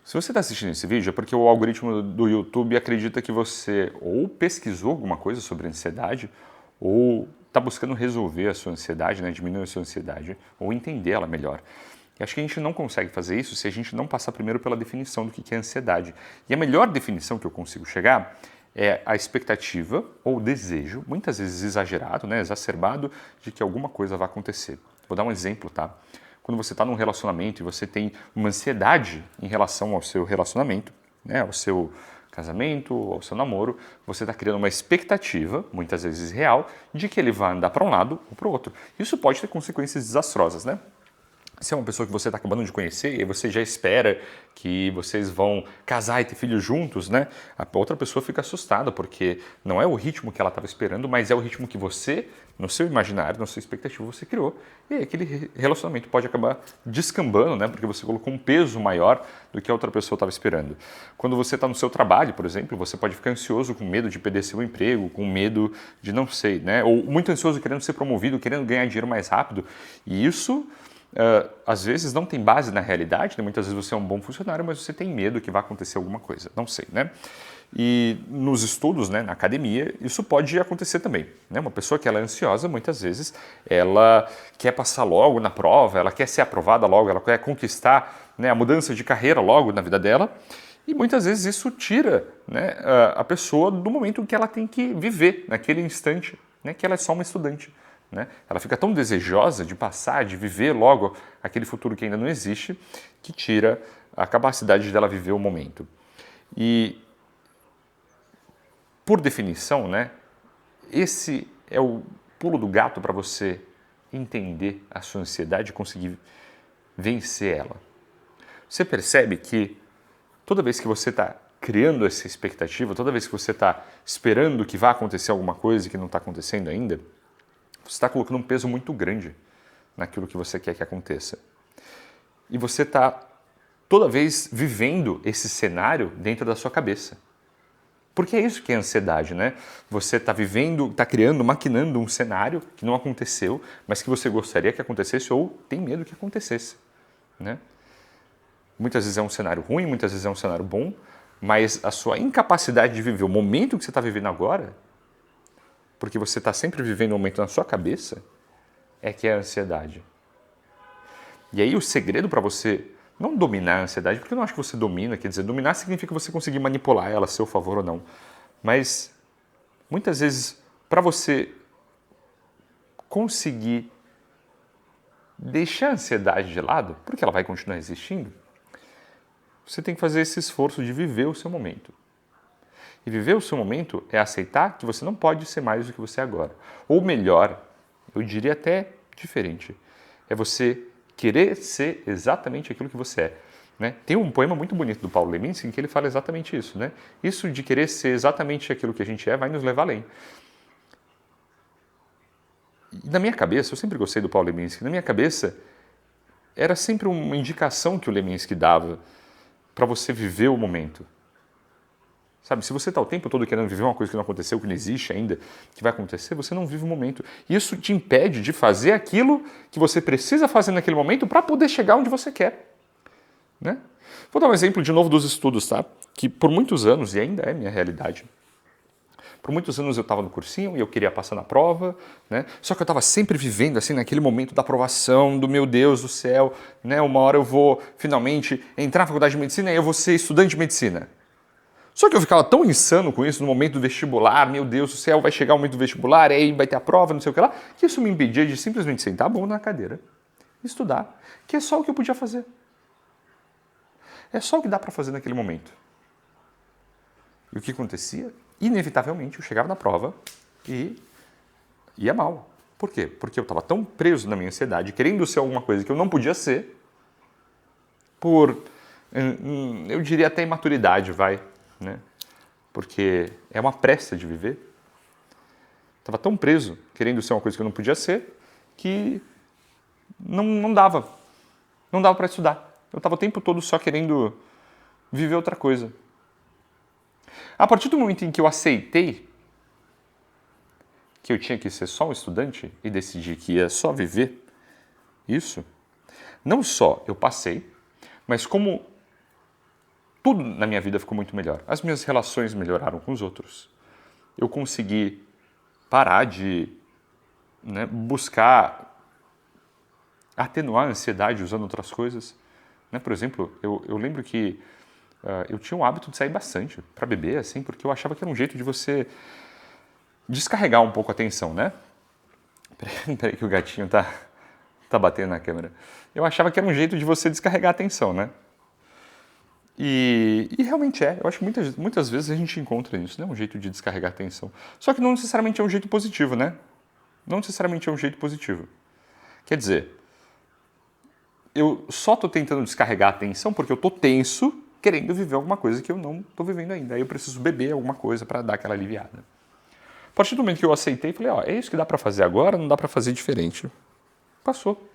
Se você está assistindo esse vídeo é porque o algoritmo do YouTube acredita que você ou pesquisou alguma coisa sobre ansiedade ou está buscando resolver a sua ansiedade, né, diminuir a sua ansiedade ou entender ela melhor. E acho que a gente não consegue fazer isso se a gente não passar primeiro pela definição do que é ansiedade. E a melhor definição que eu consigo chegar é a expectativa ou desejo, muitas vezes exagerado, né, exacerbado, de que alguma coisa vai acontecer. Vou dar um exemplo, tá? Quando você está num relacionamento e você tem uma ansiedade em relação ao seu relacionamento, né, ao seu casamento, ao seu namoro, você está criando uma expectativa, muitas vezes real, de que ele vai andar para um lado ou para o outro. Isso pode ter consequências desastrosas, né? Se é uma pessoa que você está acabando de conhecer e você já espera que vocês vão casar e ter filhos juntos, né? A outra pessoa fica assustada porque não é o ritmo que ela estava esperando, mas é o ritmo que você, no seu imaginário, na sua expectativa, você criou. E aí aquele relacionamento pode acabar descambando, né? Porque você colocou um peso maior do que a outra pessoa estava esperando. Quando você está no seu trabalho, por exemplo, você pode ficar ansioso com medo de perder seu emprego, com medo de não sei, né? Ou muito ansioso querendo ser promovido, querendo ganhar dinheiro mais rápido. E isso às vezes não tem base na realidade, né? Muitas vezes você é um bom funcionário, mas você tem medo que vai acontecer alguma coisa, não sei, né? E nos estudos, né, na academia, isso pode acontecer também, né? Uma pessoa que ela é ansiosa, muitas vezes, ela quer passar logo na prova, ela quer ser aprovada logo, ela quer conquistar, né, a mudança de carreira logo na vida dela, e muitas vezes isso tira, né, a pessoa do momento que ela tem que viver, naquele instante, né, que ela é só uma estudante. Né? Ela fica tão desejosa de passar, de viver logo aquele futuro que ainda não existe, que tira a capacidade dela viver o momento. E, por definição, né, esse é o pulo do gato para você entender a sua ansiedade e conseguir vencer ela. Você percebe que toda vez que você está criando essa expectativa, toda vez que você está esperando que vá acontecer alguma coisa que não está acontecendo ainda, você está colocando um peso muito grande naquilo que você quer que aconteça. E você está toda vez vivendo esse cenário dentro da sua cabeça. Porque é isso que é ansiedade, né? Você está vivendo, está criando, maquinando um cenário que não aconteceu, mas que você gostaria que acontecesse ou tem medo que acontecesse, né? Muitas vezes é um cenário ruim, muitas vezes é um cenário bom, mas a sua incapacidade de viver o momento que você está vivendo agora, porque você está sempre vivendo um momento na sua cabeça, é que é a ansiedade. E aí o segredo para você não dominar a ansiedade, porque eu não acho que você domina, quer dizer, dominar significa você conseguir manipular ela a seu favor ou não. Mas muitas vezes, para você conseguir deixar a ansiedade de lado, porque ela vai continuar existindo, você tem que fazer esse esforço de viver o seu momento. E viver o seu momento é aceitar que você não pode ser mais do que você é agora. Ou melhor, eu diria até diferente, é você querer ser exatamente aquilo que você é. Né? Tem um poema muito bonito do Paulo Leminski em que ele fala exatamente isso. Né? Isso de querer ser exatamente aquilo que a gente é vai nos levar além. E na minha cabeça, eu sempre gostei do Paulo Leminski, na minha cabeça era sempre uma indicação que o Leminski dava para você viver o momento. Sabe, se você está o tempo todo querendo viver uma coisa que não aconteceu, que não existe ainda, que vai acontecer, você não vive o momento. E isso te impede de fazer aquilo que você precisa fazer naquele momento para poder chegar onde você quer. Né? Vou dar um exemplo de novo dos estudos, tá? Que por muitos anos, e ainda é minha realidade, por muitos anos eu estava no cursinho e eu queria passar na prova, né? Só que eu estava sempre vivendo assim naquele momento da aprovação, do meu Deus do céu, né? Uma hora eu vou finalmente entrar na faculdade de medicina e eu vou ser estudante de medicina. Só que eu ficava tão insano com isso no momento do vestibular, meu Deus do céu, vai chegar o momento do vestibular, aí vai ter a prova, não sei o que lá, que isso me impedia de simplesmente sentar a bunda na cadeira e estudar, que é só o que eu podia fazer. É só o que dá para fazer naquele momento. E o que acontecia? Inevitavelmente, eu chegava na prova e ia mal. Por quê? Porque eu estava tão preso na minha ansiedade, querendo ser alguma coisa que eu não podia ser, por, eu diria até imaturidade, vai. Né? Porque é uma pressa de viver. Estava tão preso, querendo ser uma coisa que eu não podia ser, que não dava. Não dava para estudar. Eu estava o tempo todo só querendo viver outra coisa. A partir do momento em que eu aceitei que eu tinha que ser só um estudante e decidi que ia só viver isso, não só eu passei, mas como tudo na minha vida ficou muito melhor. As minhas relações melhoraram com os outros. Eu consegui parar de, né, buscar atenuar a ansiedade usando outras coisas. Né? Por exemplo, eu lembro que eu tinha o hábito de sair bastante para beber, assim, porque eu achava que era um jeito de você descarregar um pouco a tensão, né? Peraí que o gatinho tá batendo na câmera. Eu achava que era um jeito de você descarregar a tensão, né? E realmente é. Eu acho que muitas vezes a gente encontra isso, né? Um jeito de descarregar a tensão. Só que não necessariamente é um jeito positivo, né? Não necessariamente é um jeito positivo. Quer dizer, eu só estou tentando descarregar a tensão porque eu estou tenso, querendo viver alguma coisa que eu não estou vivendo ainda. Aí eu preciso beber alguma coisa para dar aquela aliviada. A partir do momento que eu aceitei, falei, ó, é isso que dá para fazer agora, não dá para fazer diferente. Passou.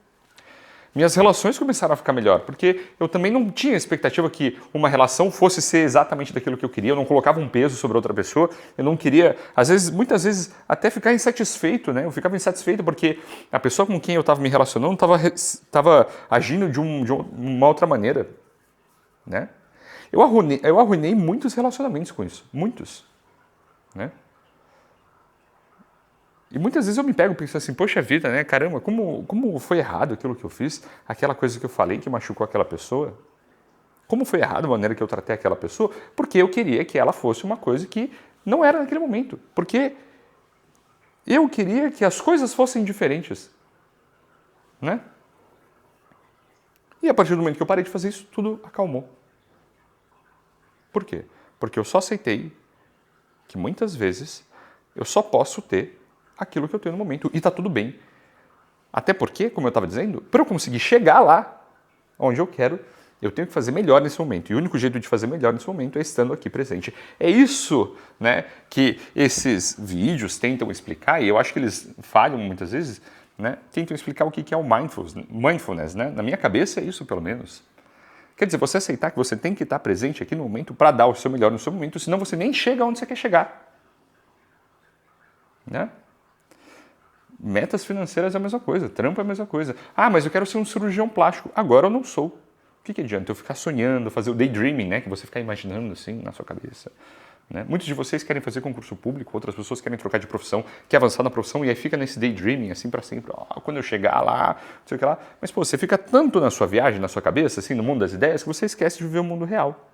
Minhas relações começaram a ficar melhor, porque eu também não tinha expectativa que uma relação fosse ser exatamente daquilo que eu queria, eu não colocava um peso sobre outra pessoa, eu não queria, muitas vezes, até ficar insatisfeito, né? Eu ficava insatisfeito porque a pessoa com quem eu estava me relacionando estava agindo de uma outra maneira, né? Eu arruinei muitos relacionamentos com isso, muitos, né? E muitas vezes eu me pego pensando assim, poxa vida, né? Caramba, como foi errado aquilo que eu fiz, aquela coisa que eu falei que machucou aquela pessoa? Como foi errado a maneira que eu tratei aquela pessoa? Porque eu queria que ela fosse uma coisa que não era naquele momento. Porque eu queria que as coisas fossem diferentes, né? E a partir do momento que eu parei de fazer isso, tudo acalmou. Por quê? Porque eu só aceitei que muitas vezes eu só posso ter aquilo que eu tenho no momento. E está tudo bem. Até porque, como eu estava dizendo, para eu conseguir chegar lá onde eu quero, eu tenho que fazer melhor nesse momento. E o único jeito de fazer melhor nesse momento é estando aqui presente. É isso, né, que esses vídeos tentam explicar, e eu acho que eles falham muitas vezes, né, tentam explicar o que é o mindfulness. Né? Na minha cabeça é isso, pelo menos. Quer dizer, você aceitar que você tem que estar presente aqui no momento para dar o seu melhor no seu momento, senão você nem chega onde você quer chegar. Né? Metas financeiras é a mesma coisa, trampo é a mesma coisa. Ah, mas eu quero ser um cirurgião plástico. Agora eu não sou. O que adianta eu ficar sonhando, fazer o daydreaming, né? Que você ficar imaginando assim na sua cabeça. Né? Muitos de vocês querem fazer concurso público, outras pessoas querem trocar de profissão, quer avançar na profissão e aí fica nesse daydreaming assim para sempre. Oh, quando eu chegar lá, não sei o que lá. Mas pô, você fica tanto na sua viagem, na sua cabeça, assim, no mundo das ideias, que você esquece de viver o mundo real.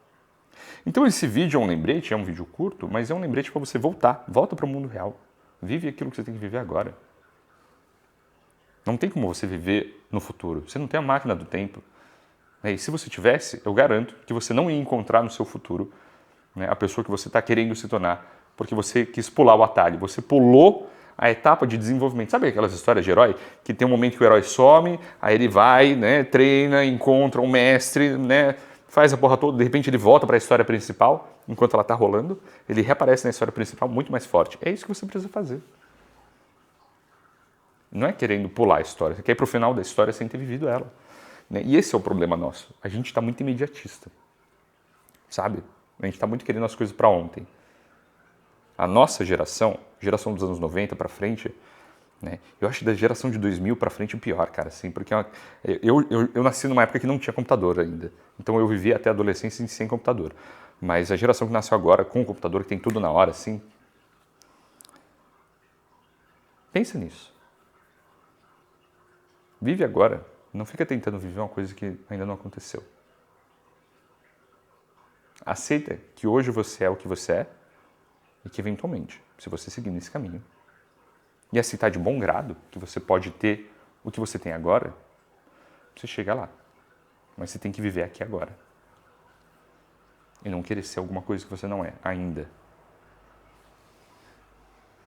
Então esse vídeo é um lembrete, é um vídeo curto, mas é um lembrete para você voltar. Volta para o mundo real. Vive aquilo que você tem que viver agora. Não tem como você viver no futuro. Você não tem a máquina do tempo. E se você tivesse, eu garanto que você não ia encontrar no seu futuro, né, a pessoa que você está querendo se tornar, porque você quis pular o atalho. Você pulou a etapa de desenvolvimento. Sabe aquelas histórias de herói? Que tem um momento que o herói some, aí ele vai, né, treina, encontra um mestre, né, faz a porra toda, de repente ele volta para a história principal, enquanto ela está rolando, ele reaparece na história principal muito mais forte. É isso que você precisa fazer. Não é querendo pular a história, você quer ir para o final da história sem ter vivido ela. Né? E esse é o problema nosso. A gente está muito imediatista. Sabe? A gente está muito querendo as coisas para ontem. A nossa geração dos anos 90 para frente, né? Eu acho que da geração de 2000 para frente o pior, cara. Assim, porque eu nasci numa época que não tinha computador ainda. Então eu vivi até a adolescência sem computador. Mas a geração que nasceu agora com o computador, que tem tudo na hora, assim... Pensa nisso. Vive agora. Não fica tentando viver uma coisa que ainda não aconteceu. Aceita que hoje você é o que você é e que eventualmente, se você seguir nesse caminho, e aceitar de bom grado que você pode ter o que você tem agora, você chega lá. Mas você tem que viver aqui agora. E não querer ser alguma coisa que você não é ainda.